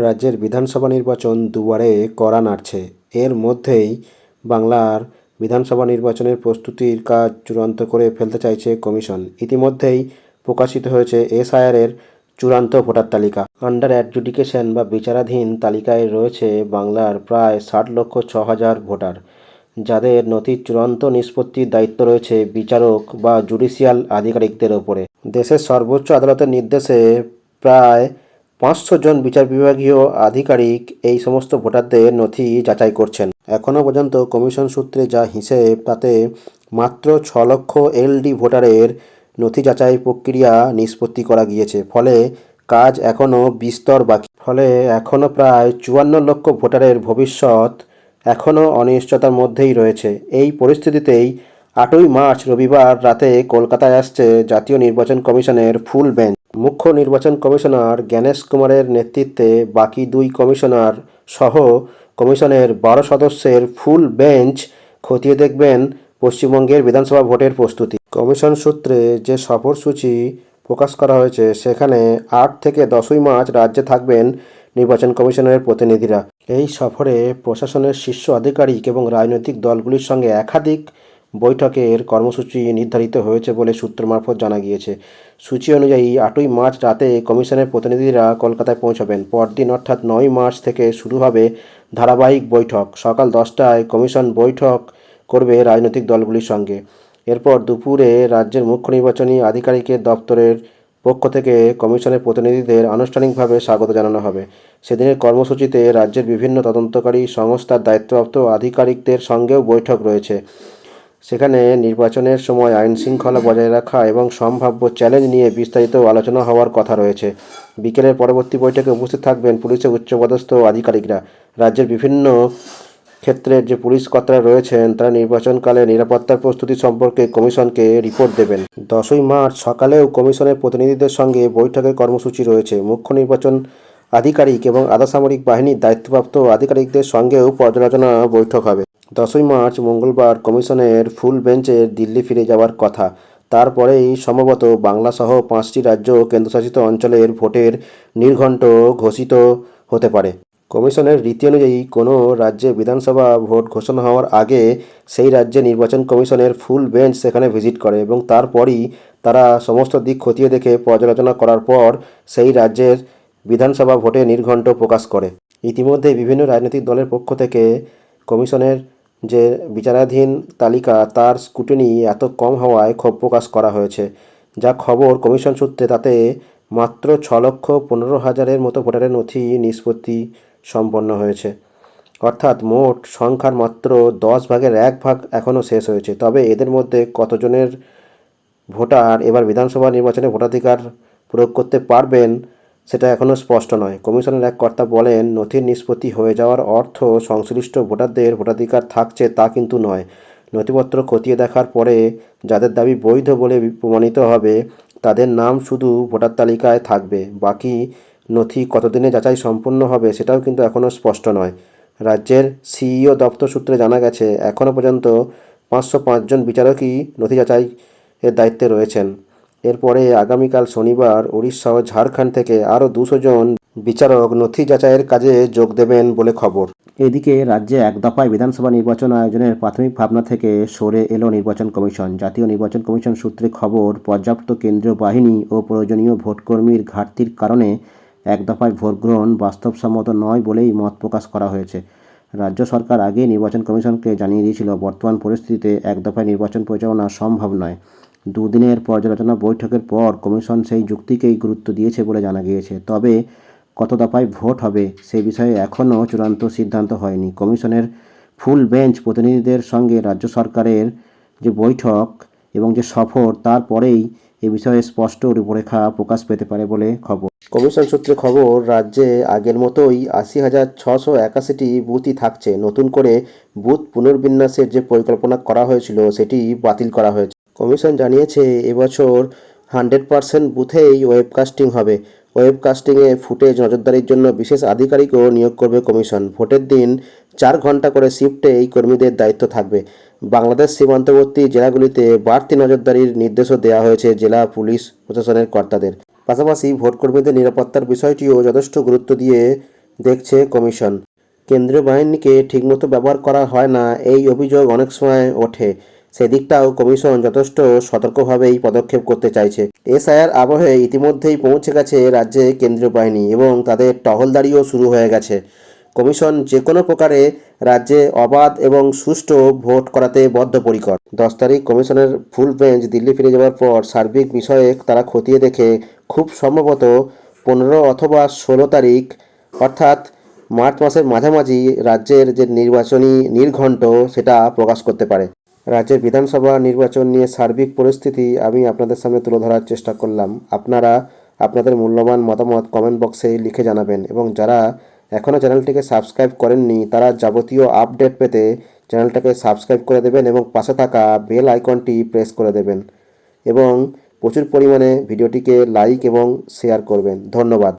রাজ্যের বিধানসভা নির্বাচন দুয়ারে কড়া নাড়ছে। এর মধ্যেই বাংলার বিধানসভা নির্বাচনের প্রস্তুতির কাজ চূড়ান্ত করে ফেলতে চাইছে কমিশন। ইতিমধ্যেই প্রকাশিত হয়েছে এসআইআরের চূড়ান্ত ভোটার তালিকা। আন্ডার অ্যাডজুডিকেশন বা বিচারাধীন তালিকায় রয়েছে বাংলার প্রায় 60,06,000 ভোটার, যাদের নথির চূড়ান্ত নিষ্পত্তির দায়িত্ব রয়েছে বিচারক বা জুডিশিয়াল আধিকারিকদের ওপরে। দেশের সর্বোচ্চ আদালতের নির্দেশে প্রায় 500 জন বিচার বিভাগীয় আধিকারিক এই সমস্ত ভোটারদের নথি যাচাই করছেন। এখনও পর্যন্ত কমিশন সূত্রে যা হিসেব, তাতে মাত্র 6 লক্ষ এলডি ভোটারের নথি যাচাই প্রক্রিয়া নিষ্পত্তি করা গিয়েছে। ফলে কাজ এখনও বিস্তর বাকি। ফলে এখনও প্রায় 54 লক্ষ ভোটারের ভবিষ্যৎ এখনও অনিশ্চয়তার মধ্যেই রয়েছে। এই পরিস্থিতিতেই 8ই মার্চ রবিবার রাতে কলকাতায় আসছে জাতীয় নির্বাচন কমিশনের ফুল বেঞ্চ। মুখ্য নির্বাচন কমিশনার জ্ঞানেশ কুমারের নেতৃত্বে বাকি 2 কমিশনার সহ কমিশনের 12 সদস্যের ফুল বেঞ্চ খতিয়ে দেখবেন পশ্চিমবঙ্গের বিধানসভা ভোটের প্রস্তুতি। কমিশন সূত্রে যে সফরসূচি প্রকাশ করা হয়েছে, সেখানে 8 থেকে 10ই মার্চ রাজ্যে থাকবেন নির্বাচন কমিশনের প্রতিনিধিরা। এই সফরে প্রশাসনের শীর্ষ আধিকারিক এবং রাজনৈতিক দলগুলির সঙ্গে একাধিক বৈঠকের কর্মসূচি নির্ধারিত হয়েছে বলে সূত্র মারফত জানা গিয়েছে। সূচি অনুযায়ী 8ই মার্চ রাতে কমিশনের প্রতিনিধিরা কলকাতায় পৌঁছাবেন। পরদিন অর্থাৎ 9ই মার্চ থেকে শুরু হবে ধারাবাহিক বৈঠক। সকাল 10টায় কমিশন বৈঠক করবে রাজনৈতিক দলগুলির সঙ্গে। এরপর দুপুরে রাজ্যের মুখ্য নির্বাচনী আধিকারিকের দপ্তরের পক্ষ থেকে কমিশনের প্রতিনিধিদের আনুষ্ঠানিকভাবে স্বাগত জানানো হবে। সেদিনের কর্মসূচিতে রাজ্যের বিভিন্ন তদন্তকারী সংস্থার দায়িত্বপ্রাপ্ত আধিকারিকদের সঙ্গেও বৈঠক রয়েছে। সেখানে নির্বাচনের সময় আইনশৃঙ্খলা বজায় রাখা এবং সম্ভাব্য চ্যালেঞ্জ নিয়ে বিস্তারিত আলোচনা হওয়ার কথা রয়েছে। বিকেলের পরবর্তী বৈঠকে উপস্থিত থাকবেন পুলিশের উচ্চপদস্থ আধিকারিকরা। রাজ্যের বিভিন্ন ক্ষেত্রের যে পুলিশ কর্তারা রয়েছেন, তারা নির্বাচনকালে নিরাপত্তার প্রস্তুতি সম্পর্কে কমিশনকে রিপোর্ট দেবেন। 10ই মার্চ সকালেও কমিশনের প্রতিনিধিদের সঙ্গে বৈঠকের কর্মসূচি রয়েছে। মুখ্য নির্বাচন আধিকারিক এবং আধা সামরিক বাহিনীর দায়িত্বপ্রাপ্ত আধিকারিকদের সঙ্গেও পর্যালোচনা বৈঠক হবে। 10ই মার্চ মঙ্গলবার কমিশনের ফুল বেঞ্চের দিল্লি ফিরে যাওয়ার কথা। তারপরেই সম্ভবত বাংলাসহ 5টি রাজ্য ও কেন্দ্রশাসিত অঞ্চলের ভোটের নির্ঘণ্ট ঘোষিত হতে পারে। কমিশনের রীতি অনুযায়ী কোনো রাজ্যে বিধানসভা ভোট ঘোষণা হওয়ার আগে সেই রাজ্যে নির্বাচন কমিশনের ফুল বেঞ্চ সেখানে ভিজিট করে এবং তারপরই তারা সমস্ত দিক খতিয়ে দেখে পর্যালোচনা করার পর সেই রাজ্যের বিধানসভা ভোটে নির্ঘণ্ট প্রকাশ করে। ইতিমধ্যে বিভিন্ন রাজনৈতিক দলের পক্ষ থেকে কমিশনের যে বিচারাধীন তালিকা, তার স্ক্রুটিনি এত কম হওয়ায় ক্ষোভ প্রকাশ করা হয়েছে। যা খবর কমিশন সূত্রে, তাতে মাত্র 6,15,000-এর মতো ভোটারের নথি নিষ্পত্তি সম্পন্ন হয়েছে। অর্থাৎ মোট সংখ্যার মাত্র 10 ভাগের 1 ভাগ এখনও শেষ হয়েছে। তবে এদের মধ্যে কতজনের ভোটার এবার বিধানসভা নির্বাচনে ভোটাধিকার প্রয়োগ করতে পারবেন, সেটা এখনও স্পষ্ট নয়। কমিশনের এক কর্তা বলেন, নথির নিষ্পত্তি হয়ে যাওয়ার অর্থ সংশ্লিষ্ট ভোটারদের ভোটাধিকার থাকছে তা কিন্তু নয়। নথিপত্র খতিয়ে দেখার পরে যাদের দাবি বৈধ বলে প্রমাণিত হবে, তাদের নাম শুধু ভোটার তালিকায় থাকবে। বাকি নথি কতদিনে যাচাই সম্পূর্ণ হবে, সেটাও কিন্তু এখনও স্পষ্ট নয়। রাজ্যের সিইও দপ্তর সূত্রে জানা গেছে, এখনও পর্যন্ত 505 জন বিচারকই নথি যাচাই এর দায়িত্বে রয়েছেন। এরপরে আগামীকাল শনিবার উড়িষ্যা ও ঝাড়খণ্ড থেকে আরও 200 জন বিচারক নথি যাচাইয়ের কাজে যোগ দেবেন বলে খবর। এদিকে রাজ্যে এক দফায় বিধানসভা নির্বাচন আয়োজনের প্রাথমিক ভাবনা থেকে সরে এলো নির্বাচন কমিশন। জাতীয় নির্বাচন কমিশন সূত্রে খবর, পর্যাপ্ত কেন্দ্রীয় বাহিনী ও প্রয়োজনীয় ভোটকর্মীর ঘাটতির কারণে এক দফায় ভোট গ্রহণ বাস্তবসম্মত নয় বলেই মত প্রকাশ করা হয়েছে। রাজ্য সরকার আগেই নির্বাচন কমিশনকে জানিয়ে দিয়েছিল, বর্তমান পরিস্থিতিতে এক দফায় নির্বাচন পরিচালনা সম্ভব নয়। দুদিনের পর্যালোচনা বৈঠকের পর কমিশন সেই যুক্তিকেই গুরুত্ব দিয়েছে বলে জানা গিয়েছে। তবে কত দফায় ভোট হবে সে বিষয়ে এখনও চূড়ান্ত সিদ্ধান্ত হয়নি। কমিশনের ফুল বেঞ্চ প্রতিনিধিদের সঙ্গে রাজ্য সরকারের যে বৈঠক এবং যে সফর, তারপরেই এ বিষয়ে স্পষ্ট রূপরেখা প্রকাশ পেতে পারে বলে খবর। কমিশন সূত্রে খবর, রাজ্যে আগের মতোই 80,681টি বুথই থাকছে। নতুন করে বুথ পুনর্বিন্যাসের যে পরিকল্পনা করা হয়েছিল, সেটি বাতিল করা হয়েছে। কমিশন জানিয়েছে, এবছর 100% বুথেই ওয়েবকাস্টিং হবে। ওয়েবকাস্টিংয়ে ফুটেজ নজরদারির জন্য বিশেষ আধিকারিকও নিয়োগ করবে কমিশন। ভোটের দিন 4 ঘণ্টা করে শিফটে এই কর্মীদের দায়িত্ব থাকবে। বাংলাদেশ সীমান্তবর্তী জেলাগুলিতে বাড়তি নজরদারির নির্দেশও দেওয়া হয়েছে জেলা পুলিশ প্রশাসনের কর্তাদের। পাশাপাশি ভোটকর্মীদের নিরাপত্তার বিষয়টিও যথেষ্ট গুরুত্ব দিয়ে দেখছে কমিশন। কেন্দ্রীয় বাহিনীকে ঠিকমতো ব্যবহার করা হয় না, এই অভিযোগ অনেক সময় ওঠে। সেদিকটাও কমিশন যথেষ্ট সতর্কভাবেই পদক্ষেপ করতে চাইছে। এসআইআর আবহে ইতিমধ্যেই পৌঁছে গেছে রাজ্যে কেন্দ্রীয় বাহিনী এবং তাদের টহলদারিও শুরু হয়ে গেছে। কমিশন যে কোনো প্রকারে রাজ্যে অবাধ এবং সুষ্ঠু ভোট করাতে বদ্ধপরিকর। 10 তারিখ কমিশনের ফুল বেঞ্চ দিল্লি ফিরে যাওয়ার পর সার্বিক বিষয়ে তারা খতিয়ে দেখে খুব সম্ভবত 15 অথবা 16 তারিখ অর্থাৎ মার্চ মাসের মাঝামাঝি রাজ্যের যে নির্বাচনী নির্ঘণ্ট সেটা প্রকাশ করতে পারে। রাজ্যের বিধানসভা নির্বাচন নিয়ে সার্বিক পরিস্থিতি আমি আপনাদের সামনে তুলে ধরার চেষ্টা করলাম। আপনারা আপনাদের মূল্যবান মতামত কমেন্ট বক্সে লিখে জানাবেন এবং যারা এখনও চ্যানেলটিকে সাবস্ক্রাইব করেননি তারা যাবতীয় আপডেট পেতে চ্যানেলটাকে সাবস্ক্রাইব করে দেবেন এবং পাশে থাকা বেল আইকনটি প্রেস করে দেবেন এবং প্রচুর পরিমাণে ভিডিওটিকে লাইক এবং শেয়ার করবেন। ধন্যবাদ।